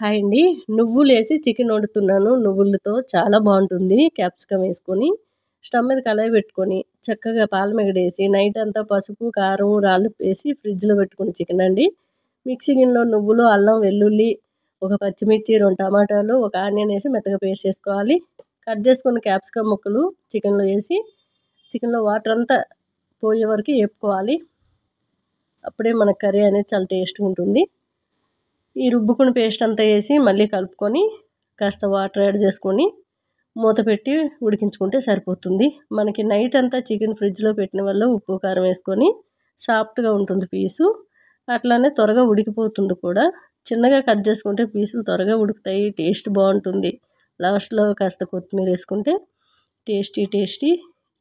Hi అండి. నువ్వులేసి chicken వండుతున్నాను. నువ్వులతో చాలా బాగుంటుంది. క్యాప్సికమ్ వేసుకొని స్టవ్ మీద కళాయి పెట్టుకొని చక్కగా పాలమిగడేసి నైట్ అంతా పసుపు, కారం, రాళ్ళుప్పు వేసి ఫ్రిడ్జ్లో పెట్టుకుని చికెన్ అండి. మిక్సీ గిన్నెలో నువ్వులు, అల్లం, వెల్లుల్లి, ఒక పచ్చిమిర్చి, 2 టమాటాలు, ఒక ఆనియన్ వేసి మెత్తగా పేస్ట్ చేసుకోవాలి. కట్ చేసుకున్న క్యాప్సికమ్ ముక్కలు చికెన్లో వేసి చికెన్లో వాటర్ అంతా పోయే వరకు వేపుకోవాలి. అప్పుడే మన కర్రీ అనేది చాలా టేస్ట్గా ఉంటుంది. ఈ రుబ్బుకుని పేస్ట్ అంతా వేసి మళ్ళీ కలుపుకొని కాస్త వాటర్ యాడ్ చేసుకొని మూత పెట్టి ఉడికించుకుంటే సరిపోతుంది. మనకి నైట్ అంతా చికెన్ ఫ్రిడ్జ్లో పెట్టిన వల్ల ఉప్పు కారం వేసుకొని సాఫ్ట్గా ఉంటుంది పీసు. అట్లానే త్వరగా ఉడికిపోతుంది కూడా. చిన్నగా కట్ చేసుకుంటే పీసులు త్వరగా ఉడుకుతాయి, టేస్ట్ బాగుంటుంది. లాస్ట్లో కాస్త కొత్తిమీర వేసుకుంటే టేస్టీ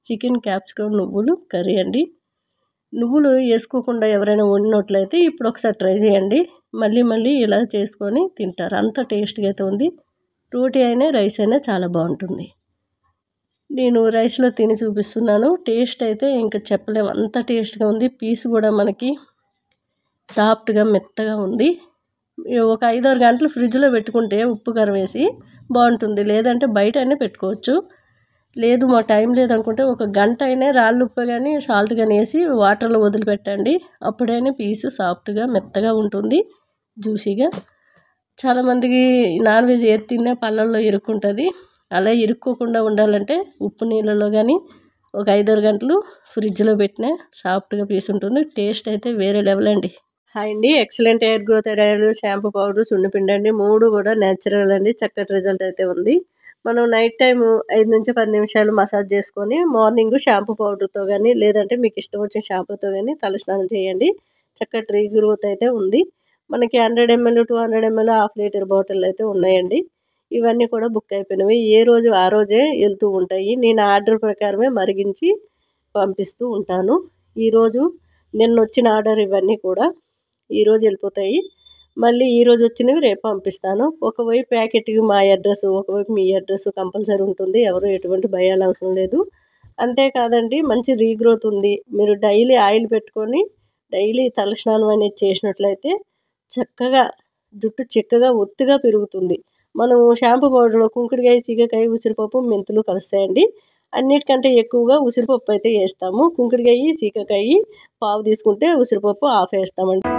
చికెన్ క్యాప్సికమ్ నువ్వులు కర్రీ అండి. నువ్వులు వేసుకోకుండా ఎవరైనా వండినట్లయితే ఇప్పుడు ఒకసారి ట్రై చేయండి. మళ్ళీ ఇలా చేసుకొని తింటారు. అంత టేస్ట్గా అయితే ఉంది. రోటీ అయినా రైస్ అయినా చాలా బాగుంటుంది. నేను రైస్లో తిని చూపిస్తున్నాను. టేస్ట్ అయితే ఇంకా చెప్పలేము, అంత టేస్ట్గా ఉంది. పీస్ కూడా మనకి సాఫ్ట్గా మెత్తగా ఉంది. ఒక 5-6 గంటలు ఫ్రిడ్జ్లో పెట్టుకుంటే ఉప్పు కారం వేసి బాగుంటుంది. లేదంటే బయట అయినా పెట్టుకోవచ్చు. లేదు మా టైం లేదనుకుంటే ఒక గంట అయినా రాళ్ళు ఉప్పు కానీ సాల్ట్ కానీ వేసి వాటర్లో వదిలిపెట్టండి. అప్పుడైనా పీసు సాఫ్ట్గా మెత్తగా ఉంటుంది, జ్యూసీగా. చాలామందికి నాన్ వెజ్ ఏది తిన్నా పళ్ళల్లో ఇరుక్కుంటుంది. అలా ఇరుక్కోకుండా ఉండాలంటే ఉప్పు నీళ్ళలో కానీ ఒక 5-6 గంటలు ఫ్రిడ్జ్లో పెట్టినా సాఫ్ట్గా పీస్ ఉంటుంది. టేస్ట్ అయితే వేరే లెవెల్ అండి. హాయ్ అండి. Excellent hair growth oil, shampoo powder, సున్నిపిండి అండి. 3 కూడా న్యాచురల్ అండి. చక్కటి రిజల్ట్ అయితే ఉంది. మనం నైట్ టైం 5 నుంచి 10 నిమిషాలు మసాజ్ చేసుకొని మార్నింగ్ షాంపూ పౌడర్తో కానీ లేదంటే మీకు ఇష్టం వచ్చిన షాంపూతో కానీ తలస్నానం చేయండి. చక్కటి రీగ్రోత్ అయితే ఉంది. మనకి 100 ml, 200 ml, half litre bottle అయితే ఉన్నాయండి. ఇవన్నీ కూడా బుక్ అయిపోయినవి. ఏ రోజు ఆ రోజే వెళ్తూ ఉంటాయి. నేను ఆర్డర్ ప్రకారమే మరిగించి పంపిస్తూ ఉంటాను. ఈరోజు నిన్న వచ్చిన ఆర్డర్ ఇవన్నీ కూడా ఈరోజు వెళ్ళిపోతాయి. మళ్ళీ ఈరోజు వచ్చినవి రేపు పంపిస్తాను. ఒకవైపు ప్యాకెట్కి మా అడ్రస్, ఒకవైపు మీ అడ్రస్ కంపల్సరీ ఉంటుంది. ఎవరు ఎటువంటి భయాలు అవసరం లేదు. అంతేకాదండి, మంచి రీగ్రోత్ ఉంది. మీరు డైలీ ఆయిల్ పెట్టుకొని డైలీ తలస్నానం అనేది చేసినట్లయితే చక్కగా జుట్టు చిక్కగా ఒత్తుగా పెరుగుతుంది. మనం షాంపూ పౌడర్లో కుంకుడుకాయ, సీగకాయ, ఉసిరిపప్పు, మెంతులు కలుస్తాయండి. అన్నిటికంటే ఎక్కువగా ఉసిరిపప్పు అయితే వేస్తాము. కుంకుడుకాయ, సీగకాయ పావు తీసుకుంటే ఉసిరిపప్పు హాఫ్ వేస్తామండి.